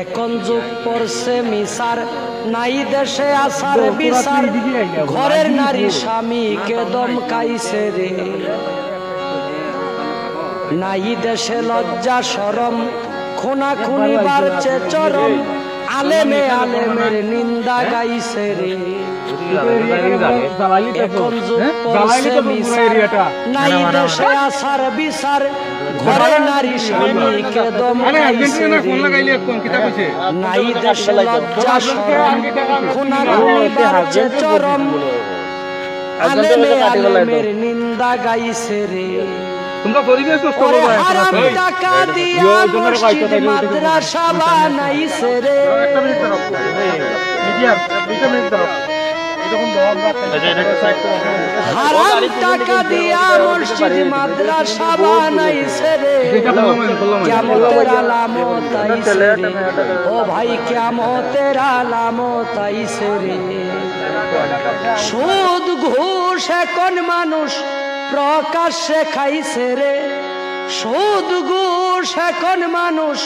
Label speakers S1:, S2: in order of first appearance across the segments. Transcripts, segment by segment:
S1: এখন যুগ পড়ছে মিসার, নাই দেশে আসার বিচার, ঘরের নারী স্বামীকে দমকাইছে রে। নাই দেশে লজ্জা শরম, খুনাখুনি বাড়ছে চরম, আলেমে আলেমের নিন্দা গাইছে রে। এখন যুগ পড়ছে মিসার, নাই দেশে আসার বিচার, ঘরে নারী স্বামীকে দমকাইছে রে। নাই দেশে লজ্জা শরম, খুনাখুনি বাড়ছে চরম, আলেমে আলেমের নিন্দা গাইছে রে। হারাম টাকা দিয়া মসজিদ মাদ্রাসা বানাইছে রে। হারাম টাকা দিয়া মসজিদ মাদ্রাসা বানাইছে রে। কিয়ামতের আলামত আইছে রে, ও ভাই কিয়ামতের আলামত আইছে রে। সুদ ঘুষ এখন মানুষ প্রকাশ্যে খাইছে রে। সুদ ঘুষ এখন মানুষ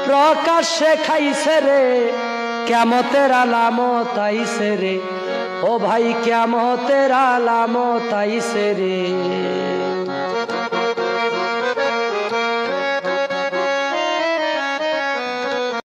S1: প্রকাশ্যে খাইছে রে। কিয়ামতের আলামত আইছে রে, ও ভাই কিয়ামতের আলামত আইছে রে।